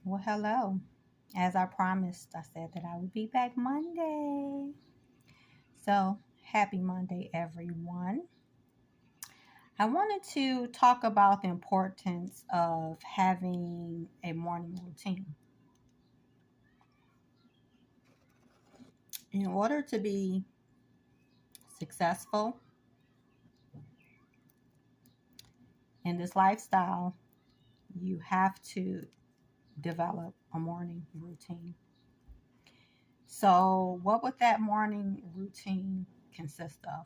Well, hello. As I promised, I said that I would be back Monday. So, happy Monday, everyone. I wanted to talk about the importance of having a morning routine. In order to be successful in this lifestyle, you have to develop a morning routine. So, what would that morning routine consist of?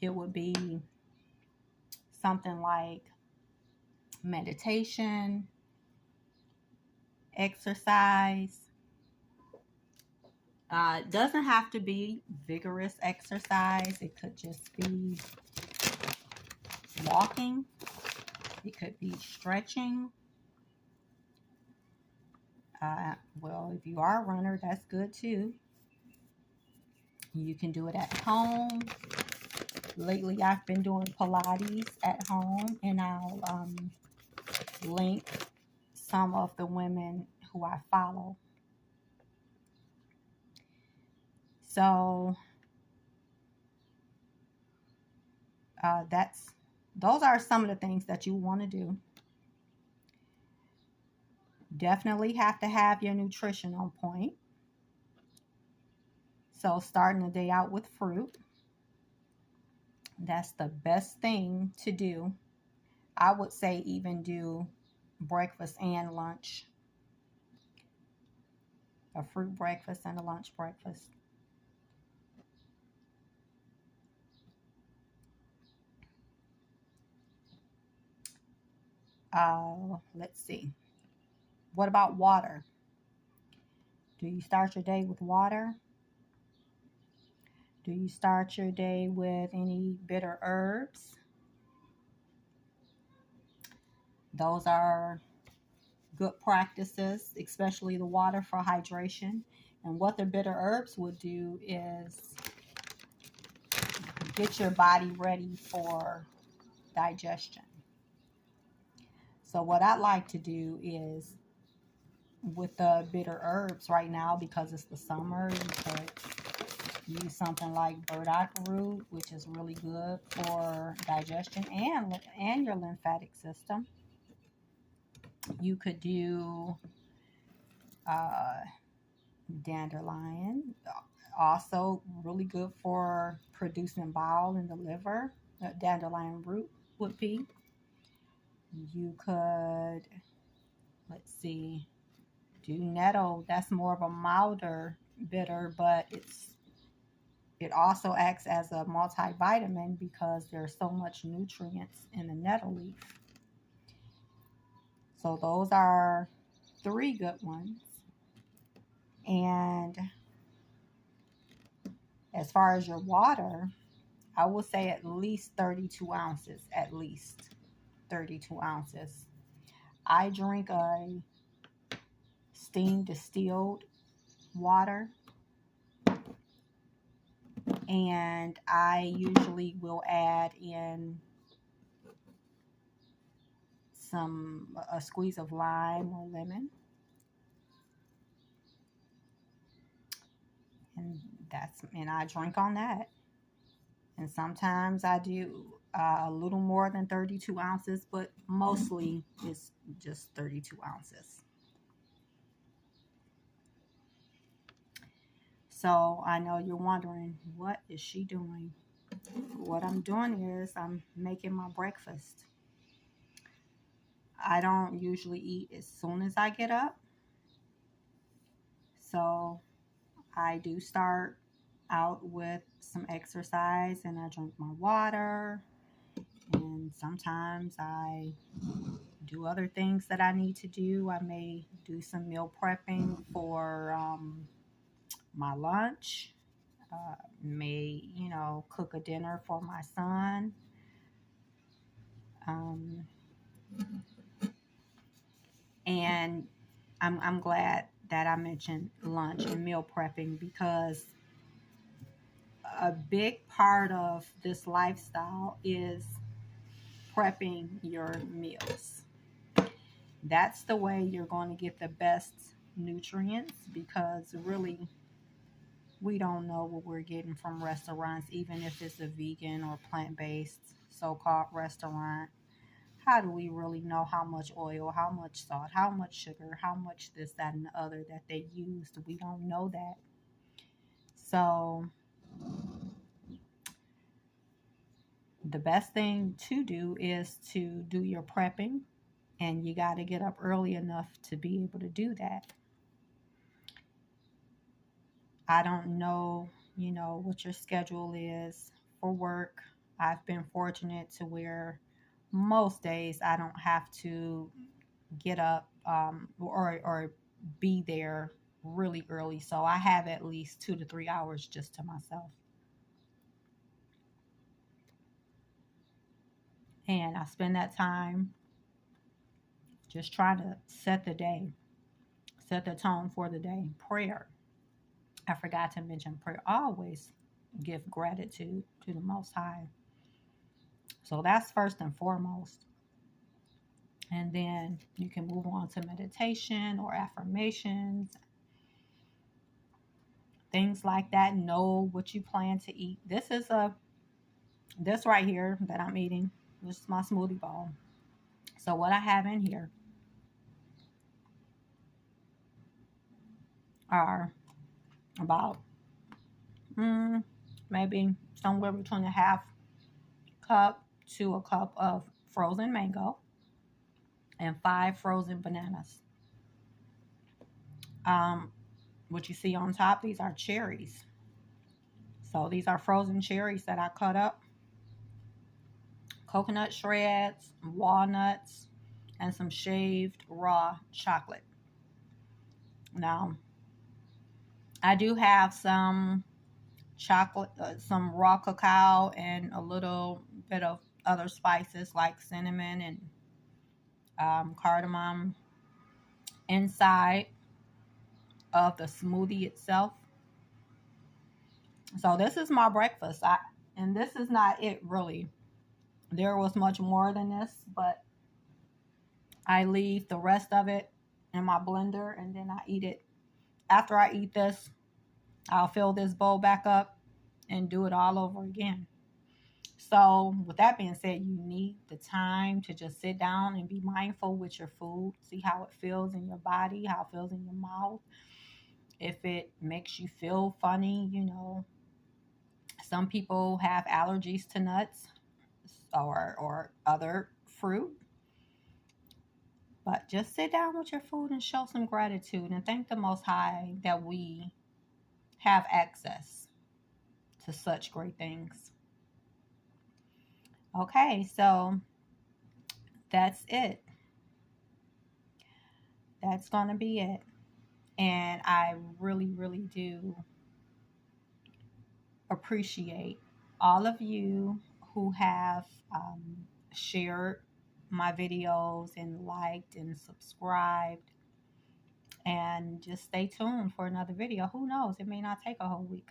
It would be something like meditation, exercise. It doesn't have to be vigorous exercise. It could just be walking. It could be stretching. Well, if you are a runner, that's good too. You can do it at home. Lately, I've been doing Pilates at home, and I'll link some of the women who I follow. So those are some of the things that you want to do. Definitely have to have your nutrition on point. So starting the day out with fruit, that's the best thing to do. I would say even do breakfast and lunch, a fruit breakfast and a lunch breakfast. Let's see. What about water? Do you start your day with water? Do you start your day with any bitter herbs? Those are good practices, especially the water for hydration. And what the bitter herbs would do is get your body ready for digestion. So what I like to do is with the bitter herbs right now, because it's the summer, you could use something like burdock root, which is really good for digestion and your lymphatic system. You could do uh, dandelion, also really good for producing bile in the liver. Dandelion root would be. You could, let's see, do nettle. That's more of a milder bitter, but it also acts as a multivitamin because there's so much nutrients in the nettle leaf. So those are three good ones. And as far as your water, I would say at least 32 ounces, at least 32 ounces. I drink a steam distilled water, and I usually will add in a squeeze of lime or lemon, and I drink on that. And sometimes I do a little more than 32 ounces, but mostly it's just 32 ounces. So I know you're wondering, what is she doing? What I'm doing is I'm making my breakfast. I don't usually eat as soon as I get up. So I do start out with some exercise and I drink my water. And sometimes I do other things that I need to do. I may do some meal prepping for my lunch. May, cook a dinner for my son. Um, and I'm glad that I mentioned lunch and meal prepping because a big part of this lifestyle is prepping your meals. That's the way you're going to get the best nutrients, because really we don't know what we're getting from restaurants, even if it's a vegan or plant-based so-called restaurant. How do we really know how much oil, how much salt, how much sugar, how much this, that, and the other that they used? We don't know that. So the best thing to do is to do your prepping, and you got to get up early enough to be able to do that. I don't know, what your schedule is for work. I've been fortunate to where most days I don't have to get up or be there really early. So I have at least 2 to 3 hours just to myself. And I spend that time just trying to set the day, set the tone for the day. Prayer. I forgot to mention prayer. Always give gratitude to the Most High. So that's first and foremost. And then you can move on to meditation or affirmations, things like that. Know what you plan to eat. This right here that I'm eating, this is my smoothie bowl. So what I have in here are about maybe somewhere between a half cup to a cup of frozen mango and 5 frozen bananas. What you see on top, these are cherries. So these are frozen cherries that I cut up, coconut shreds, walnuts, and some shaved raw chocolate. Now, I do have some chocolate, some raw cacao, and a little bit of other spices like cinnamon and cardamom inside of the smoothie itself. So this is my breakfast. And this is not it really. There was much more than this, but I leave the rest of it in my blender and then I eat it. After I eat this, I'll fill this bowl back up and do it all over again. So with that being said, you need the time to just sit down and be mindful with your food. See how it feels in your body, how it feels in your mouth. If it makes you feel funny, some people have allergies to nuts or other fruit. But just sit down with your food and show some gratitude and thank the Most High that we have access to such great things. Okay, so that's it. That's going to be it. And I really, really do appreciate all of you who have shared my videos and liked and subscribed. And just stay tuned for another video. Who knows? It may not take a whole week.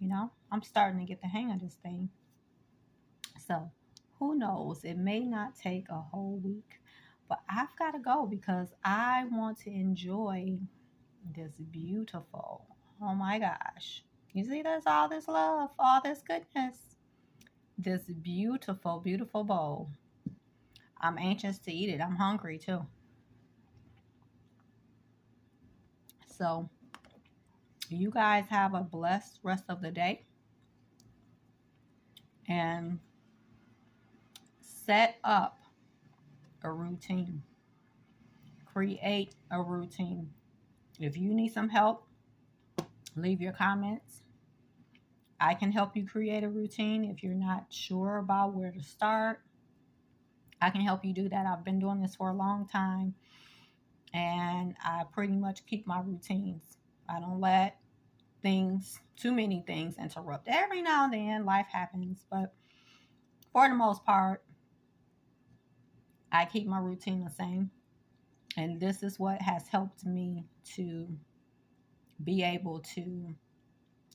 I'm starting to get the hang of this thing. So who knows? It may not take a whole week. But I've got to go because I want to enjoy this beautiful, oh my gosh. You see this? All this love, all this goodness. This beautiful, beautiful bowl. I'm anxious to eat it. I'm hungry too. So you guys have a blessed rest of the day. And set up a routine. Create a routine. If you need some help, leave your comments. I can help you create a routine. If you're not sure about where to start, I can help you do that. I've been doing this for a long time, and I pretty much keep my routines. I don't let too many things interrupt. Every now and then life happens, but for the most part, I keep my routine the same. And this is what has helped me to be able to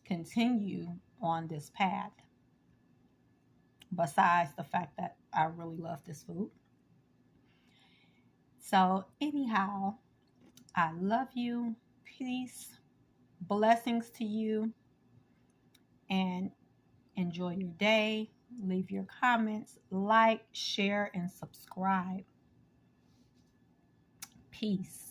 continue on this path. besides the fact that I really love this food. So anyhow, I love you. Peace. Blessings to you. And enjoy your day. Leave your comments. Like, share, and subscribe. Peace.